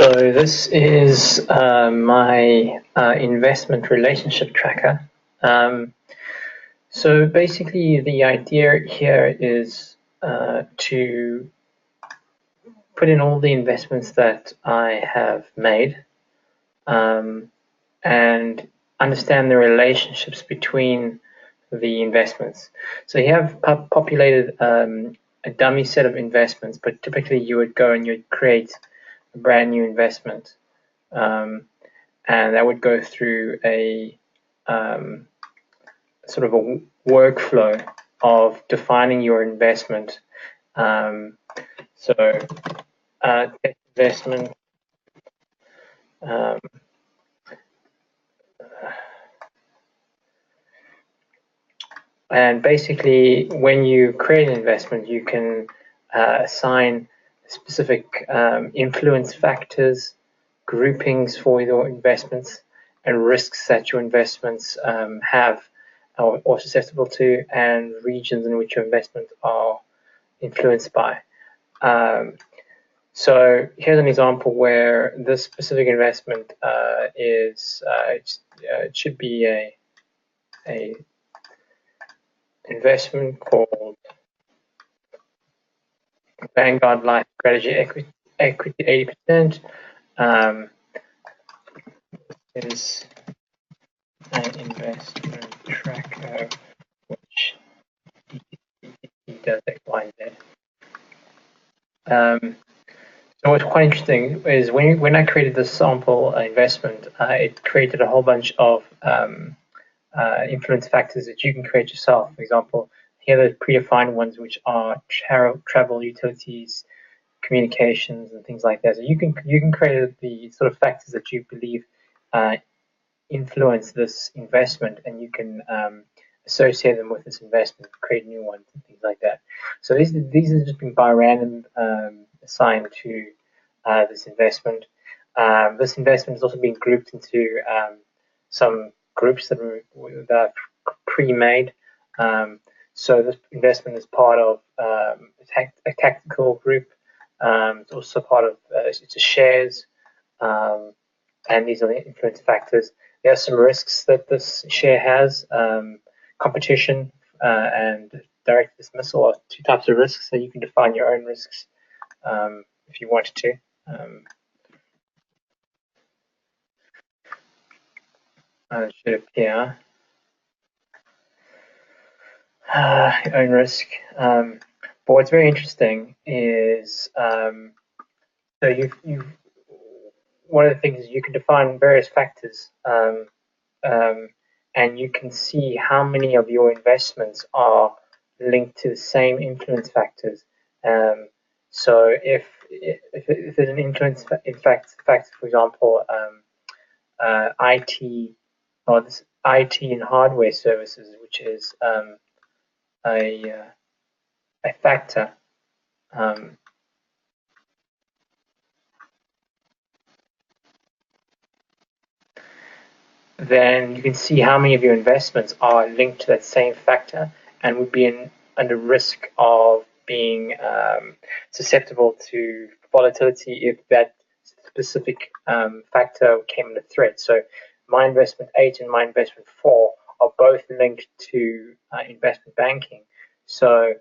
So this is my investment relationship tracker. So basically the idea here is to put in all the investments that I have made and understand the relationships between the investments. So you have populated a dummy set of investments, but typically you would go and you'd create a brand new investment. And that would go through a sort of a workflow of defining your investment. Investment, and basically when you create an investment, you can assign specific influence factors, groupings for your investments, and risks that your investments have or susceptible to, and regions in which your investments are influenced by. So here's an example where this specific investment it should be a investment called Vanguard Life Strategy Equity 80%. Is an investment tracker which does X, Y, Z. So what's quite interesting is when I created this sample investment, it created a whole bunch of influence factors that you can create yourself. For example, here are the predefined ones, which are travel, utilities, communications, and things like that. So you can create the sort of factors that you believe influence this investment, and you can associate them with this investment, create new ones, and things like that. So these have just been by random assigned to this investment. This investment has also been grouped into some groups that are pre-made. So this investment is part of a tactical group. It's also part of it's a shares, and these are the influence factors. There are some risks that this share has. Competition and direct dismissal are two types of risks, so you can define your own risks if you wanted to. It should appear. Own risk. But what's very interesting is so you one of the things is you can define various factors, and you can see how many of your investments are linked to the same influence factors. So if there's an influence factor, for example, IT or this IT and hardware services, which is a factor. Then you can see how many of your investments are linked to that same factor and would be under risk of being susceptible to volatility if that specific factor came into threat. So my investment 8 and my investment 4 are both linked to investment banking. So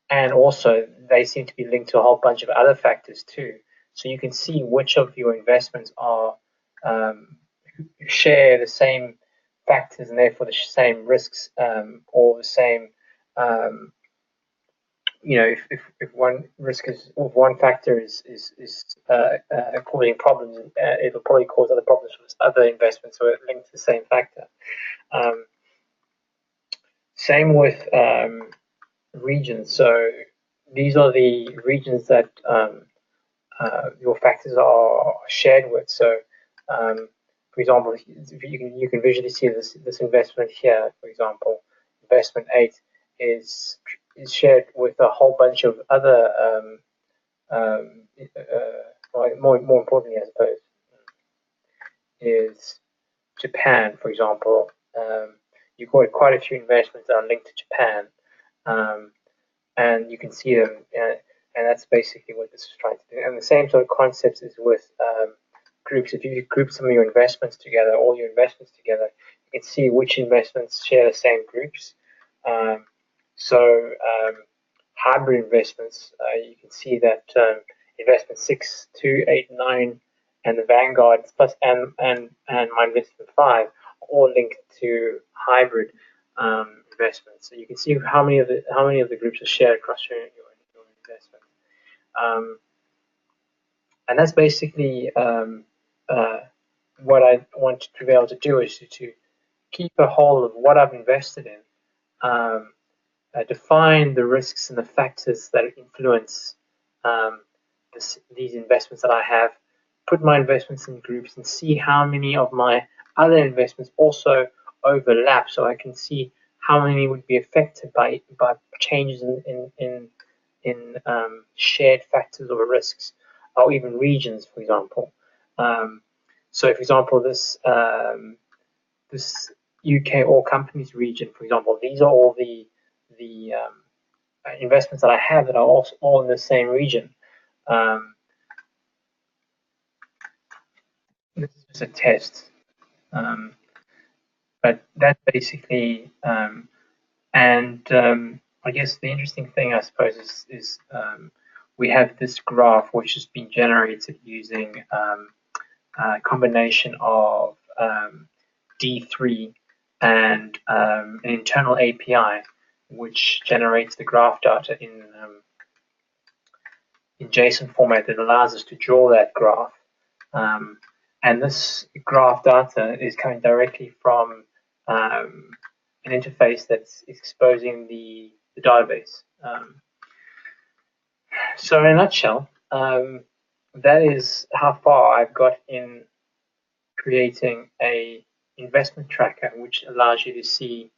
and also they seem to be linked to a whole bunch of other factors too. So you can see which of your investments are share the same factors and therefore the same risks, or the same, if one risk is, or one factor is causing problems, it'll probably cause other problems for other investments, so it links to the same factor. Same with regions. So these are the regions that your factors are shared with. So for example, you can visually see this investment here. For example, investment 8 is shared with a whole bunch of other, more importantly, I suppose, is Japan. For example, you've got quite a few investments that are linked to Japan, and you can see them. And that's basically what this is trying to do. And the same sort of concepts is with groups. If you group some of your investments together, all your investments together, you can see which investments share the same groups. Hybrid investments, you can see that investment 6, 2, 8, 9, and the Vanguard plus and my investment 5 are all linked to hybrid investments. So you can see how many of the groups are shared across your investment. And that's basically what I want to be able to do, is to keep a hold of what I've invested in, define the risks and the factors that influence these investments that I have, put my investments in groups, and see how many of my other investments also overlap, so I can see how many would be affected by changes in shared factors or risks, or even regions, for example. So, for example, this UK all companies region, for example, these are all the investments that I have that are also all in the same region. This is just a test, but that's basically, I guess the interesting thing, I suppose, is we have this graph which has been generated using a combination of D3 and an internal API, which generates the graph data in JSON format that allows us to draw that graph. And this graph data is coming directly from an interface that's exposing the database. So in a nutshell, that is how far I've got in creating a investment tracker, which allows you to see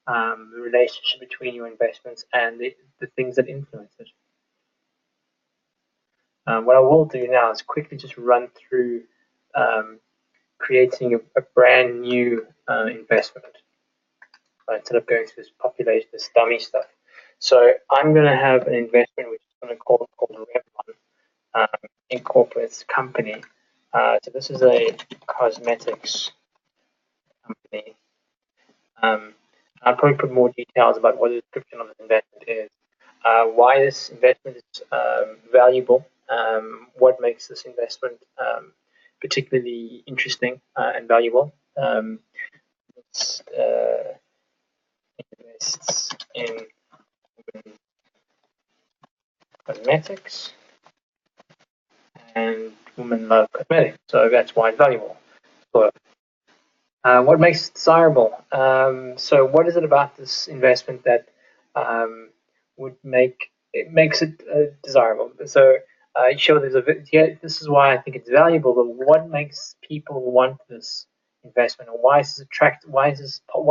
the relationship between your investments and the things that influence it. What I will do now is quickly just run through creating a brand new investment instead of going through this dummy stuff. So I'm going to have an investment which is going to called Revlon Incorporates company. So this is a cosmetics company. I'll probably put more details about what the description of this investment is, why this investment is valuable, what makes this investment particularly interesting and valuable. It invests in cosmetics, and women love cosmetics, so that's why it's valuable. So, what makes it desirable? So what is it about this investment that makes it desirable? So sure, this is why I think it's valuable, but what makes people want this investment, or why is this attractive? Why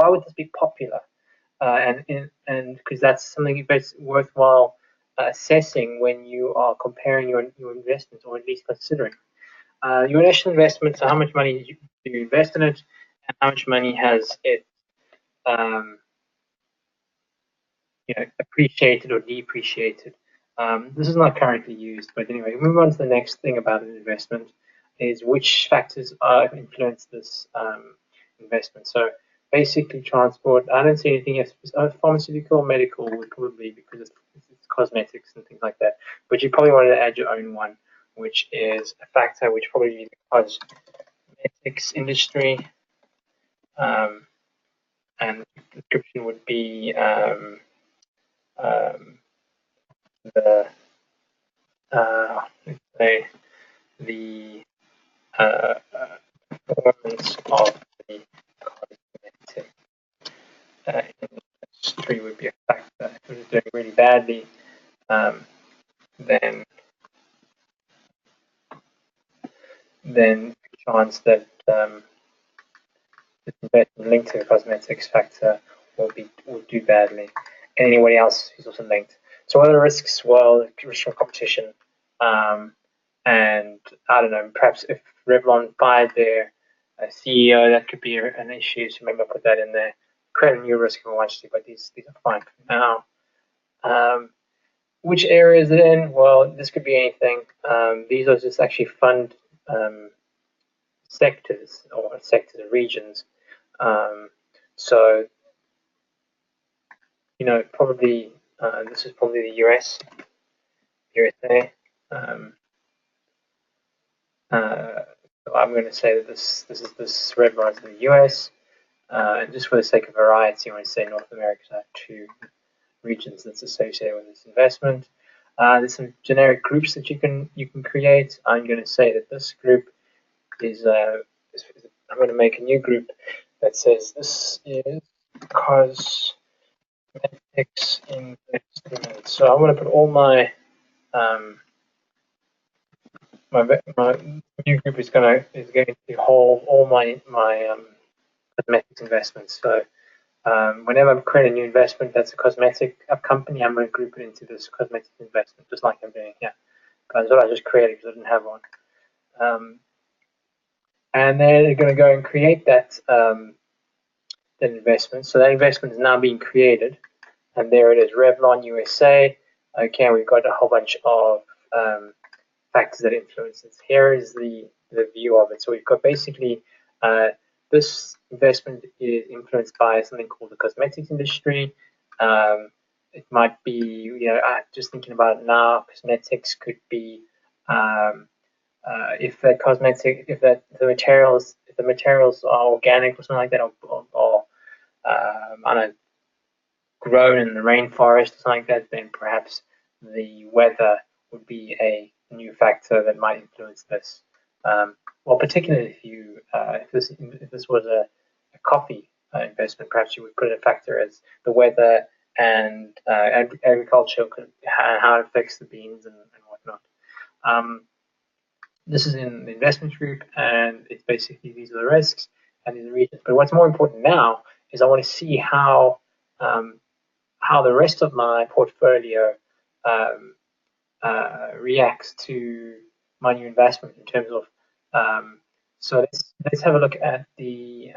would this be popular? And because that's something that's worthwhile assessing when you are comparing your investments, or at least considering. Your initial investment, so how much money do you invest in it, and how much money has it appreciated or depreciated. This is not currently used, but anyway, move on to the next thing about an investment, is which factors influence this investment. So basically transport, I don't see anything else. Pharmaceutical, medical would probably, because it's cosmetics and things like that, but you probably want to add your own one, which is a factor which probably is the cosmetics industry, and the description would be the let's say the performance of the cosmetic industry would be a factor. If it was doing really badly, then the chance that this investment linked to the cosmetics factor will do badly. And anybody else who's also linked. So what are the risks? Well, risk of competition. And I don't know, perhaps if Revlon fired their CEO, that could be an issue. So maybe I'll put that in there. Create a new risk if I want to, but these are fine for now. which area is it in? Well, this could be anything. These are just actually fund sectors or sectors and regions. So, probably this is probably the USA. So I'm going to say that this red line is in the US. And just for the sake of variety, I'm going to say North America has 2 regions that's associated with this investment. There's some generic groups that you can create. I'm going to say that this group is I'm going to make a new group that says this is cosmetics investment. So I'm going to put all my my new group is going to hold all my cosmetics investments. So whenever I'm creating a new investment that's a cosmetic company, I'm going to group it into this cosmetic investment, just like I'm doing here. That's what I just created because I didn't have one. And then they're going to go and create that investment. So that investment is now being created, and there it is, Revlon USA. Okay, we've got a whole bunch of factors that influence it. Here is the view of it. So we've got basically this investment is influenced by something called the cosmetics industry. It might be, just thinking about it now, cosmetics could be if the materials are organic or something like that, or I don't know, grown in the rainforest or something like that, then perhaps the weather would be a new factor that might influence this. Well, particularly if this was a coffee investment, perhaps you would put a factor as the weather and agriculture, how it affects the beans and whatnot. This is in the investment group, and it's basically these are the risks and these are the regions. But what's more important now is I want to see how the rest of my portfolio reacts to my new investment in terms of. So let's have a look at the.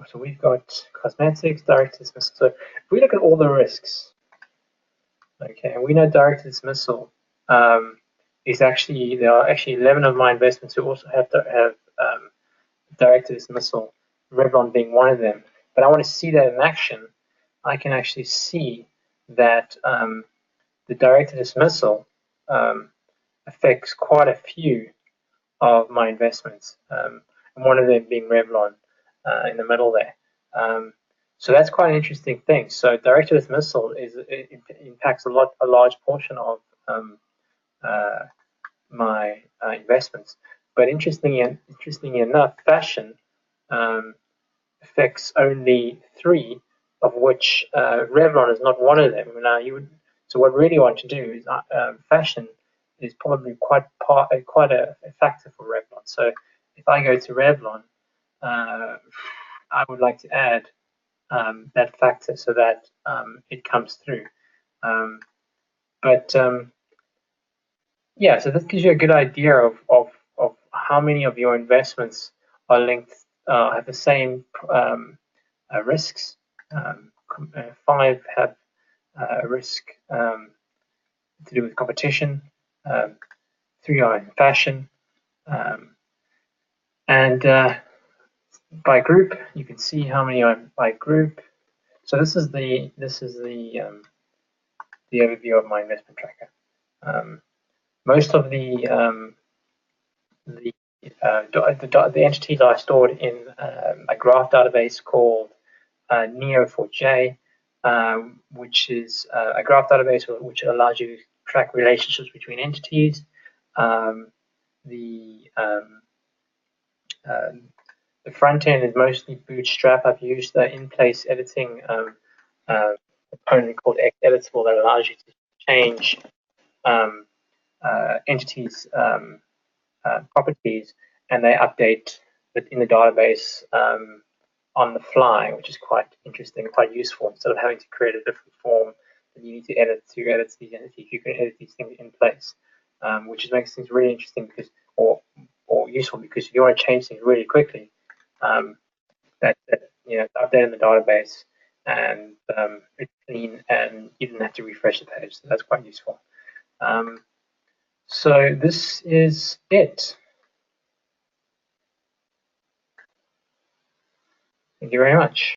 So we've got cosmetics, direct dismissal. So if we look at all the risks, okay, and we know direct dismissal is actually, there are actually 11 of my investments who also have direct dismissal, Revlon being one of them. But I want to see that in action. I can actually see that the direct dismissal affects quite a few of my investments, and one of them being Revlon in the middle there. So that's quite an interesting thing. So direct dismissal impacts a large portion of my investments. But interestingly enough, fashion affects only 3, of which Revlon is not one of them. Now so what I really want to do is fashion is probably quite a factor for Revlon. So if I go to Revlon, I would like to add that factor so that it comes through. Yeah, so that gives you a good idea of how many of your investments are linked, have the same risks. 5 have risk to do with competition. 3 are in fashion, and by group, you can see how many are by group. So this is the overview of my investment tracker. Most of the entities are stored in a graph database called Neo4j, which is a graph database which allows you to track relationships between entities. The front end is mostly Bootstrap. I've used the in-place editing component called Editable that allows you to change entities' properties, and they update in the database on the fly, which is quite interesting, quite useful. Instead of having to create a different form that you need to edit these entities, you can edit these things in place, which makes things really interesting or useful, because if you want to change things really quickly, update in the database and it's clean, and you didn't have to refresh the page. So that's quite useful. So this is it. Thank you very much.